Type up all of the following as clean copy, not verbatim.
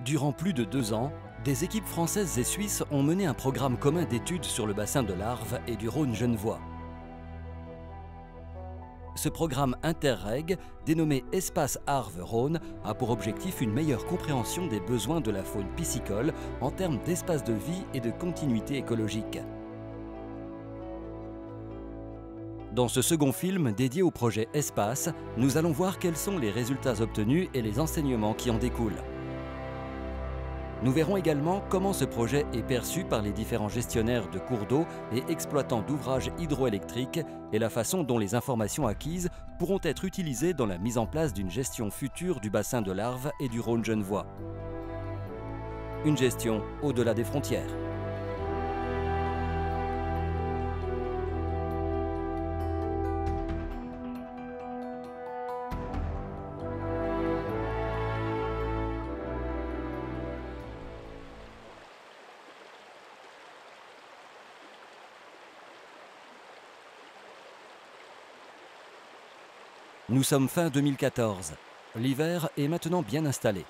Durant plus de 2 ans, des équipes françaises et suisses ont mené un programme commun d'études sur le bassin de l'Arve et du Rhône genevois. Ce programme Interreg, dénommé Espace Arve-Rhône, a pour objectif une meilleure compréhension des besoins de la faune piscicole en termes d'espace de vie et de continuité écologique. Dans ce second film dédié au projet Espace, nous allons voir quels sont les résultats obtenus et les enseignements qui en découlent. Nous verrons également comment ce projet est perçu par les différents gestionnaires de cours d'eau et exploitants d'ouvrages hydroélectriques et la façon dont les informations acquises pourront être utilisées dans la mise en place d'une gestion future du bassin de l'Arve et du Rhône genevois. Une gestion au-delà des frontières. Nous sommes fin 2014. L'hiver est maintenant bien installé.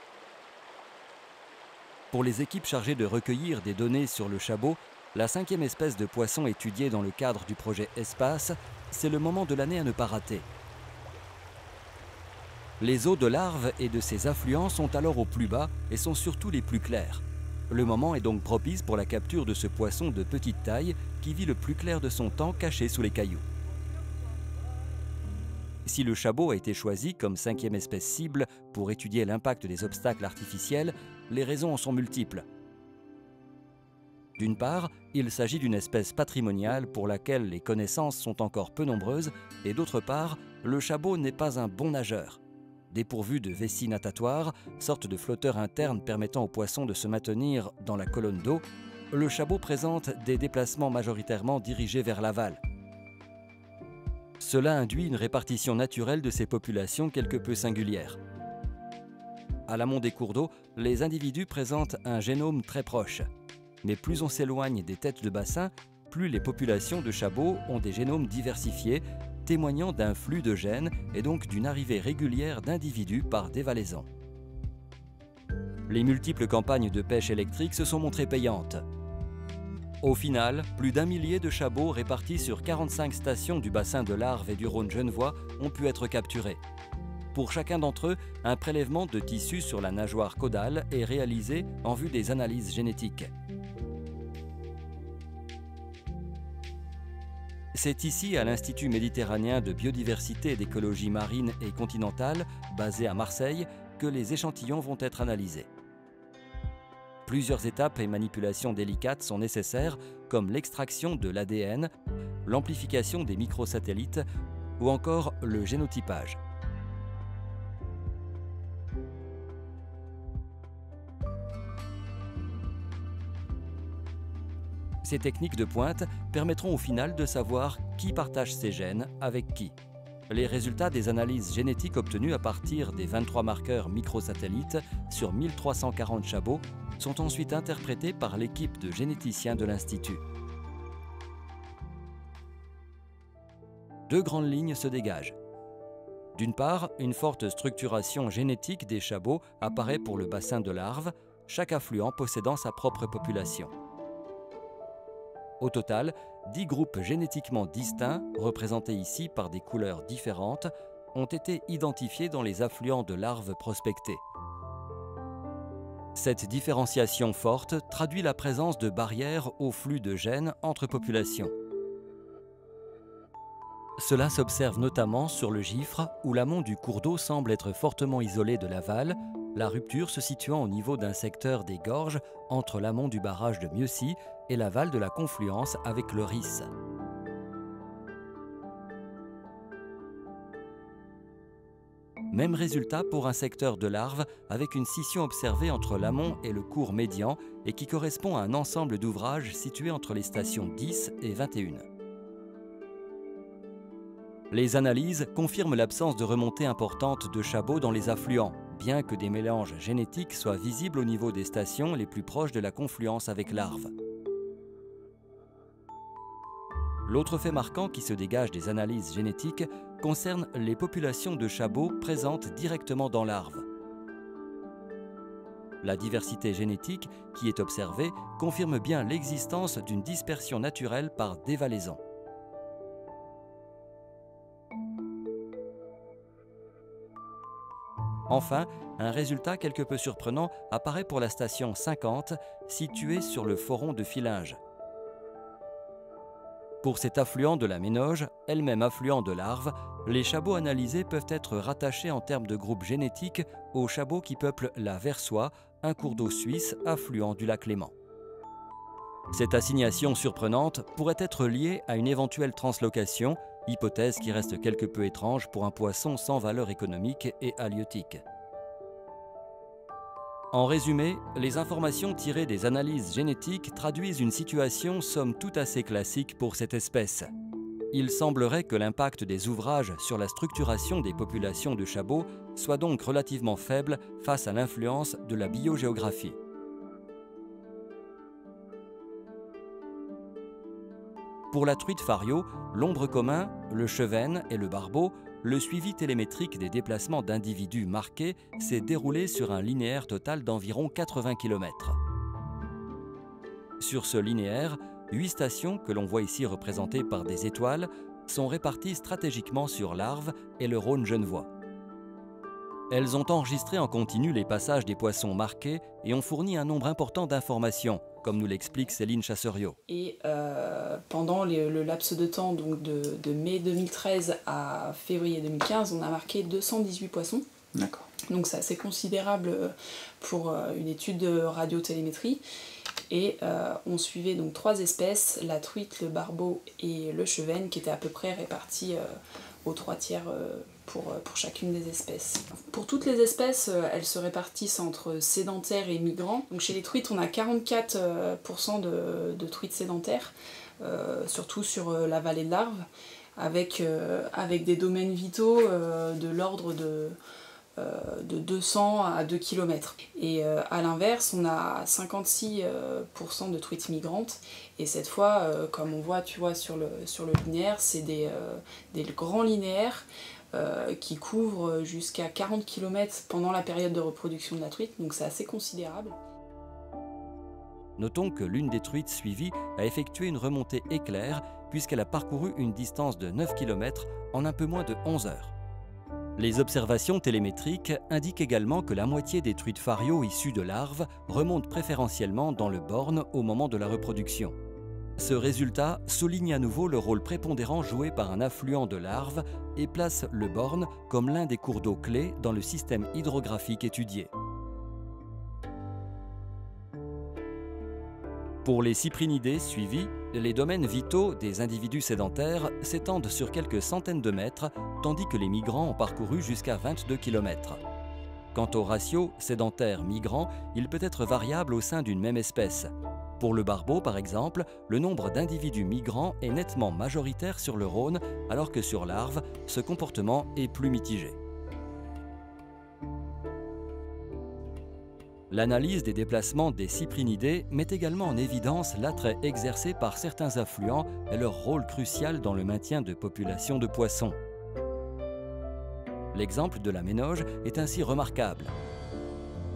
Pour les équipes chargées de recueillir des données sur le chabot, la 5e espèce de poisson étudiée dans le cadre du projet Espace, c'est le moment de l'année à ne pas rater. Les eaux de l'Arve et de ses affluents sont alors au plus bas et sont surtout les plus clairs. Le moment est donc propice pour la capture de ce poisson de petite taille qui vit le plus clair de son temps caché sous les cailloux. Si le chabot a été choisi comme 5e espèce cible pour étudier l'impact des obstacles artificiels, les raisons en sont multiples. D'une part, il s'agit d'une espèce patrimoniale pour laquelle les connaissances sont encore peu nombreuses, et d'autre part, le chabot n'est pas un bon nageur. Dépourvu de vessie natatoire, sorte de flotteur interne permettant aux poissons de se maintenir dans la colonne d'eau, le chabot présente des déplacements majoritairement dirigés vers l'aval. Cela induit une répartition naturelle de ces populations quelque peu singulière. À l'amont des cours d'eau, les individus présentent un génome très proche. Mais plus on s'éloigne des têtes de bassin, plus les populations de chabots ont des génomes diversifiés, témoignant d'un flux de gènes et donc d'une arrivée régulière d'individus par dévalaison. Les multiples campagnes de pêche électrique se sont montrées payantes. Au final, plus d'1 millier de chabots répartis sur 45 stations du bassin de l'Arve et du Rhône genevois ont pu être capturés. Pour chacun d'entre eux, un prélèvement de tissu sur la nageoire caudale est réalisé en vue des analyses génétiques. C'est ici, à l'Institut méditerranéen de biodiversité et d'écologie marine et continentale, basé à Marseille, que les échantillons vont être analysés. Plusieurs étapes et manipulations délicates sont nécessaires, comme l'extraction de l'ADN, l'amplification des microsatellites ou encore le génotypage. Ces techniques de pointe permettront au final de savoir qui partage ces gènes avec qui. Les résultats des analyses génétiques obtenues à partir des 23 marqueurs microsatellites sur 1340 chabots sont ensuite interprétés par l'équipe de généticiens de l'Institut. Deux grandes lignes se dégagent. D'une part, une forte structuration génétique des chabots apparaît pour le bassin de l'Arve, chaque affluent possédant sa propre population. Au total, 10 groupes génétiquement distincts, représentés ici par des couleurs différentes, ont été identifiés dans les affluents de l'Arve prospectés. Cette différenciation forte traduit la présence de barrières au flux de gènes entre populations. Cela s'observe notamment sur le Gifre, où l'amont du cours d'eau semble être fortement isolé de l'aval, la rupture se situant au niveau d'un secteur des gorges entre l'amont du barrage de Mieuxy et l'aval de la confluence avec le Ris. Même résultat pour un secteur de l'Arve avec une scission observée entre l'amont et le cours médian et qui correspond à un ensemble d'ouvrages situés entre les stations 10 et 21. Les analyses confirment l'absence de remontée importante de chabots dans les affluents, bien que des mélanges génétiques soient visibles au niveau des stations les plus proches de la confluence avec l'Arve. L'autre fait marquant qui se dégage des analyses génétiques concerne les populations de chabots présentes directement dans l'Arve. La diversité génétique qui est observée confirme bien l'existence d'une dispersion naturelle par dévalaison. Enfin, un résultat quelque peu surprenant apparaît pour la station 50, située sur le foron de Fillinges. Pour cet affluent de la Ménoge, elle-même affluent de larves, les chabots analysés peuvent être rattachés en termes de groupe génétique aux chabots qui peuplent la Versoix, un cours d'eau suisse affluent du lac Léman. Cette assignation surprenante pourrait être liée à une éventuelle translocation, hypothèse qui reste quelque peu étrange pour un poisson sans valeur économique et halieutique. En résumé, les informations tirées des analyses génétiques traduisent une situation somme toute assez classique pour cette espèce. Il semblerait que l'impact des ouvrages sur la structuration des populations de chabots soit donc relativement faible face à l'influence de la biogéographie. Pour la truite fario, l'ombre commun, le chevesne et le barbeau, le suivi télémétrique des déplacements d'individus marqués s'est déroulé sur un linéaire total d'environ 80 km. Sur ce linéaire, 8 stations, que l'on voit ici représentées par des étoiles, sont réparties stratégiquement sur l'Arve et le Rhône genevois. Elles ont enregistré en continu les passages des poissons marqués et ont fourni un nombre important d'informations, comme nous l'explique Céline Chasseriot. Et pendant le laps de temps donc de mai 2013 à février 2015, on a marqué 218 poissons. D'accord. Donc c'est assez considérable pour une étude de radiotélémétrie. Et on suivait donc 3 espèces, la truite, le barbeau et le chevesne, qui étaient à peu près répartis aux 3 tiers pour chacune des espèces. Pour toutes les espèces, elles se répartissent entre sédentaires et migrants. Donc chez les truites, on a 44% de truites sédentaires, surtout sur la vallée de l'Arve, avec des domaines vitaux de l'ordre de 200 à 2 km. Et à l'inverse, on a 56% de truites migrantes. Et cette fois, comme on voit, tu vois, sur le linéaire, c'est des grands linéaires qui couvrent jusqu'à 40 km pendant la période de reproduction de la truite. Donc c'est assez considérable. Notons que l'une des truites suivies a effectué une remontée éclair puisqu'elle a parcouru une distance de 9 km en un peu moins de 11 heures. Les observations télémétriques indiquent également que la moitié des truites fario issues de larves remontent préférentiellement dans le borne au moment de la reproduction. Ce résultat souligne à nouveau le rôle prépondérant joué par un affluent de larves et place le borne comme l'un des cours d'eau clés dans le système hydrographique étudié. Pour les cyprinidés suivis, les domaines vitaux des individus sédentaires s'étendent sur quelques centaines de mètres, tandis que les migrants ont parcouru jusqu'à 22 km. Quant au ratio sédentaire-migrant, il peut être variable au sein d'une même espèce. Pour le barbeau, par exemple, le nombre d'individus migrants est nettement majoritaire sur le Rhône, alors que sur l'Arve, ce comportement est plus mitigé. L'analyse des déplacements des cyprinidés met également en évidence l'attrait exercé par certains affluents et leur rôle crucial dans le maintien de populations de poissons. L'exemple de la Ménoge est ainsi remarquable.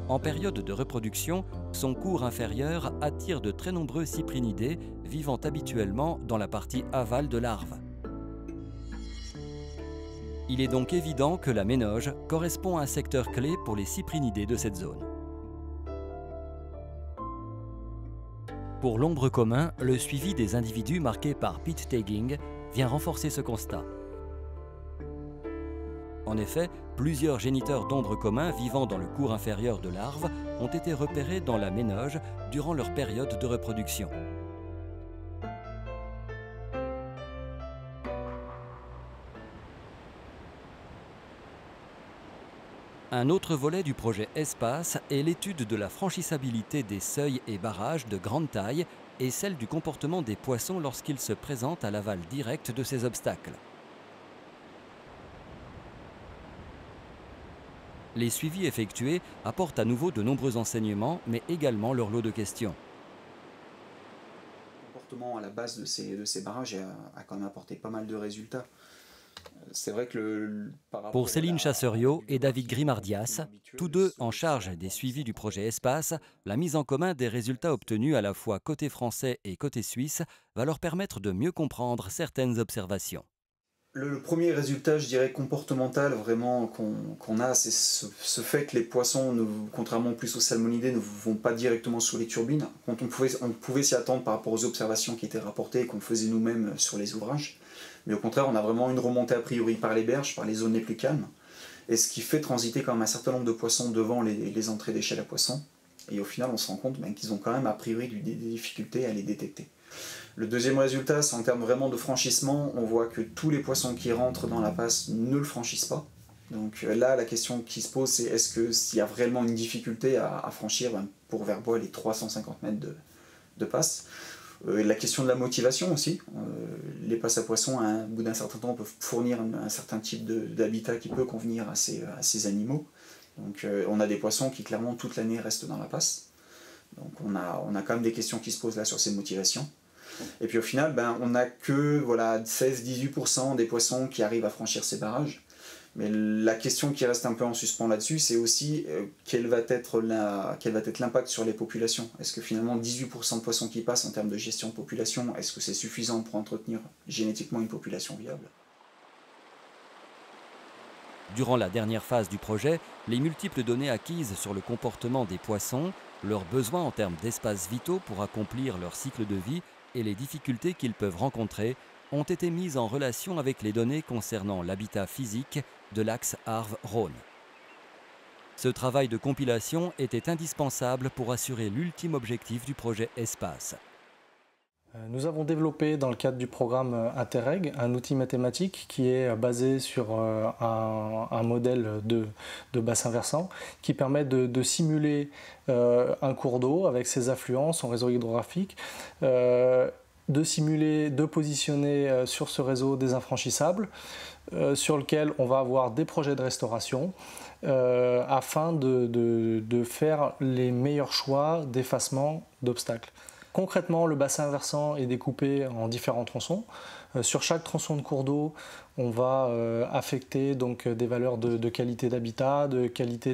En période de reproduction, son cours inférieur attire de très nombreux cyprinidés vivant habituellement dans la partie aval de l'Arve. Il est donc évident que la Ménoge correspond à un secteur clé pour les cyprinidés de cette zone. Pour l'ombre commun, le suivi des individus marqués par pit tagging vient renforcer ce constat. En effet, plusieurs géniteurs d'ombre commun vivant dans le cours inférieur de larves ont été repérés dans la Ménoge durant leur période de reproduction. Un autre volet du projet Espace est l'étude de la franchissabilité des seuils et barrages de grande taille et celle du comportement des poissons lorsqu'ils se présentent à l'aval direct de ces obstacles. Les suivis effectués apportent à nouveau de nombreux enseignements, mais également leur lot de questions. Le comportement à la base de ces barrages a quand même apporté pas mal de résultats. c'est vrai que Pour Céline Chasseriot et David Grimardias, tous deux en charge des suivis du projet Espace, la mise en commun des résultats obtenus à la fois côté français et côté suisse va leur permettre de mieux comprendre certaines observations. Le premier résultat, je dirais comportemental vraiment qu'on a, c'est ce fait que les poissons, contrairement plus aux salmonidés, ne vont pas directement sous les turbines. Quand on pouvait s'y attendre par rapport aux observations qui étaient rapportées et qu'on faisait nous-mêmes sur les ouvrages. Mais au contraire, on a vraiment une remontée a priori par les berges, par les zones les plus calmes. Et ce qui fait transiter quand même un certain nombre de poissons devant les entrées d'échelle à poissons. Et au final, on se rend compte qu'ils ont quand même a priori des difficultés à les détecter. Le deuxième résultat, c'est en termes vraiment de franchissement, on voit que tous les poissons qui rentrent dans la passe ne le franchissent pas. Donc là, la question qui se pose, c'est est-ce qu'il y a réellement une difficulté à franchir pour Verbois les 350 mètres de passe. La question de la motivation aussi. Les passes à poissons, au bout d'un certain temps, peuvent fournir un certain type d'habitat qui peut convenir à ces animaux. Donc on a des poissons qui clairement toute l'année restent dans la passe. Donc on a quand même des questions qui se posent là sur ces motivations. Et puis au final, on n'a que 16-18% des poissons qui arrivent à franchir ces barrages. Mais la question qui reste un peu en suspens là-dessus, c'est aussi quel va être l'impact sur les populations. Est-ce que finalement 18% de poissons qui passent en termes de gestion de population, est-ce que c'est suffisant pour entretenir génétiquement une population viable ? Durant la dernière phase du projet, les multiples données acquises sur le comportement des poissons, leurs besoins en termes d'espaces vitaux pour accomplir leur cycle de vie et les difficultés qu'ils peuvent rencontrer ont été mises en relation avec les données concernant l'habitat physique de l'axe Arve-Rhône. Ce travail de compilation était indispensable pour assurer l'ultime objectif du projet Espace. Nous avons développé dans le cadre du programme Interreg un outil mathématique qui est basé sur un modèle de bassin versant qui permet de simuler un cours d'eau avec ses affluents, son réseau hydrographique, de positionner sur ce réseau des infranchissables sur lequel on va avoir des projets de restauration afin de faire les meilleurs choix d'effacement d'obstacles. Concrètement, le bassin versant est découpé en différents tronçons. Sur chaque tronçon de cours d'eau, on va affecter donc des valeurs de qualité d'habitat, de qualité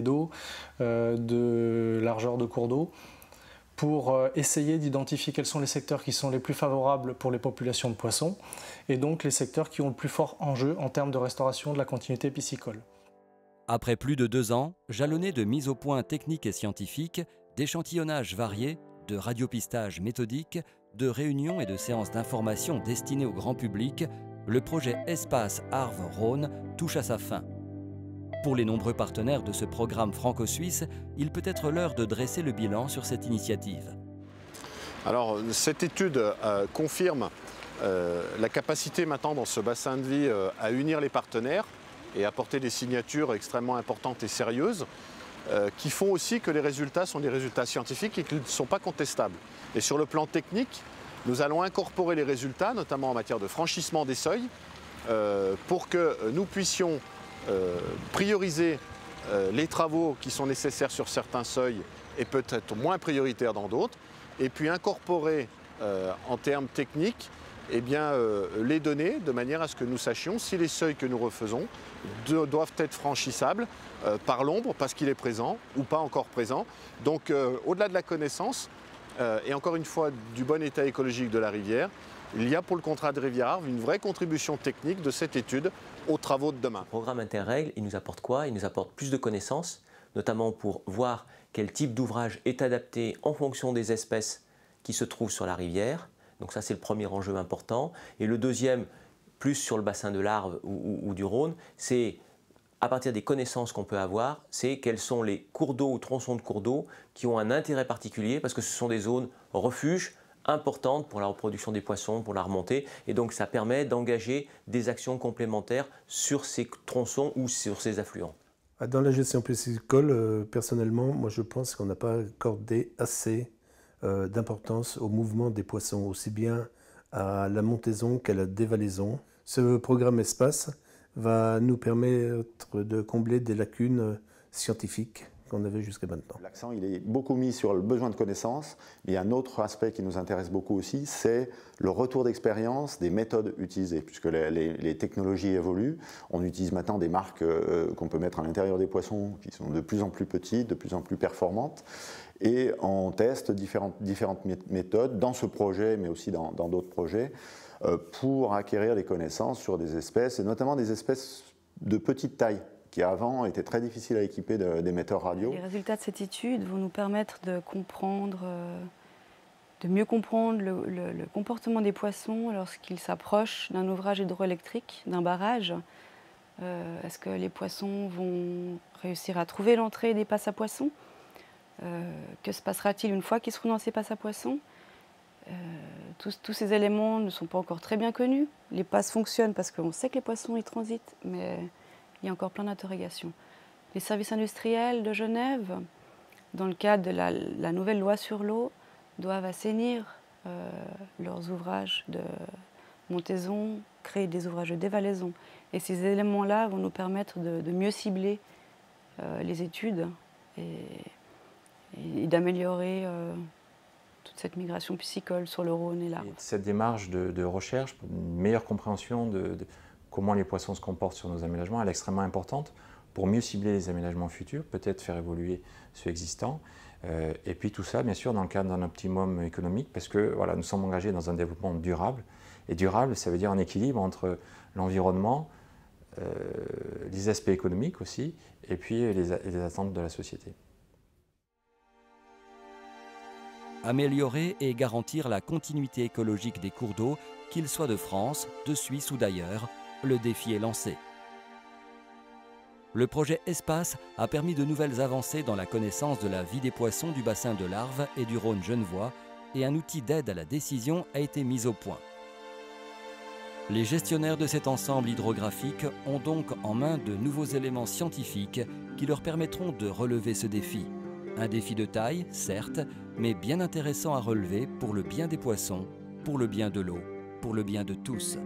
d'eau, de largeur de cours d'eau, pour essayer d'identifier quels sont les secteurs qui sont les plus favorables pour les populations de poissons et donc les secteurs qui ont le plus fort enjeu en termes de restauration de la continuité piscicole. Après plus de 2 ans, jalonnés de mise au point techniques et scientifiques, d'échantillonnages variés, de radiopistage méthodique, de réunions et de séances d'information destinées au grand public, le projet Espace Arve-Rhône touche à sa fin. Pour les nombreux partenaires de ce programme franco-suisse, il peut être l'heure de dresser le bilan sur cette initiative. Alors, cette étude confirme la capacité maintenant dans ce bassin de vie à unir les partenaires et apporter des signatures extrêmement importantes et sérieuses qui font aussi que les résultats sont des résultats scientifiques et qu'ils ne sont pas contestables. Et sur le plan technique, nous allons incorporer les résultats, notamment en matière de franchissement des seuils, pour que nous puissions prioriser les travaux qui sont nécessaires sur certains seuils et peut-être moins prioritaires dans d'autres, et puis incorporer en termes techniques les données de manière à ce que nous sachions si les seuils que nous refaisons doivent être franchissables par l'ombre parce qu'il est présent ou pas encore présent. Donc au-delà de la connaissance et encore une fois du bon état écologique de la rivière, il y a pour le contrat de Rivière-Arve une vraie contribution technique de cette étude aux travaux de demain. Le programme Interreg, il nous apporte quoi? Il nous apporte plus de connaissances, notamment pour voir quel type d'ouvrage est adapté en fonction des espèces qui se trouvent sur la rivière. Donc ça, c'est le premier enjeu important. Et le deuxième, plus sur le bassin de l'Arve ou du Rhône, c'est à partir des connaissances qu'on peut avoir, c'est quels sont les cours d'eau ou tronçons de cours d'eau qui ont un intérêt particulier parce que ce sont des zones refuges importantes pour la reproduction des poissons, pour la remontée. Et donc ça permet d'engager des actions complémentaires sur ces tronçons ou sur ces affluents. Dans la gestion piscicole, personnellement, moi je pense qu'on n'a pas accordé assez d'importance au mouvement des poissons, aussi bien à la montaison qu'à la dévalaison. Ce programme Espace va nous permettre de combler des lacunes scientifiques qu'on avait jusqu'à maintenant. L'accent il est beaucoup mis sur le besoin de connaissances, mais il y a un autre aspect qui nous intéresse beaucoup aussi, c'est le retour d'expérience des méthodes utilisées, puisque les technologies évoluent. On utilise maintenant des marques qu'on peut mettre à l'intérieur des poissons qui sont de plus en plus petites, de plus en plus performantes, et on teste différentes méthodes dans ce projet, mais aussi dans d'autres projets, pour acquérir des connaissances sur des espèces, et notamment des espèces de petite taille, qui avant étaient très difficiles à équiper d'émetteurs radio. Les résultats de cette étude vont nous permettre de comprendre, de mieux comprendre le comportement des poissons lorsqu'ils s'approchent d'un ouvrage hydroélectrique, d'un barrage. Est-ce que les poissons vont réussir à trouver l'entrée des passes à poissons? Que se passera-t-il une fois qu'ils seront dans ces passes à poissons? Tous ces éléments ne sont pas encore très bien connus. Les passes fonctionnent parce qu'on sait que les poissons y transitent, mais il y a encore plein d'interrogations. Les services industriels de Genève, dans le cadre de la nouvelle loi sur l'eau, doivent assainir leurs ouvrages de montaison, créer des ouvrages de dévalaison. Et ces éléments-là vont nous permettre de mieux cibler les études et d'améliorer toute cette migration piscicole sur le Rhône et l'Arve. Cette démarche de recherche, pour une meilleure compréhension de comment les poissons se comportent sur nos aménagements, elle est extrêmement importante pour mieux cibler les aménagements futurs, peut-être faire évoluer ceux existants. Et puis tout ça, bien sûr, dans le cadre d'un optimum économique, parce que voilà, nous sommes engagés dans un développement durable. Et durable, ça veut dire un équilibre entre l'environnement, les aspects économiques aussi, et puis les attentes de la société. Améliorer et garantir la continuité écologique des cours d'eau, qu'ils soient de France, de Suisse ou d'ailleurs, le défi est lancé. Le projet Espace a permis de nouvelles avancées dans la connaissance de la vie des poissons du bassin de l'Arve et du Rhône genevois, et un outil d'aide à la décision a été mis au point. Les gestionnaires de cet ensemble hydrographique ont donc en main de nouveaux éléments scientifiques qui leur permettront de relever ce défi. Un défi de taille, certes, mais bien intéressant à relever pour le bien des poissons, pour le bien de l'eau, pour le bien de tous.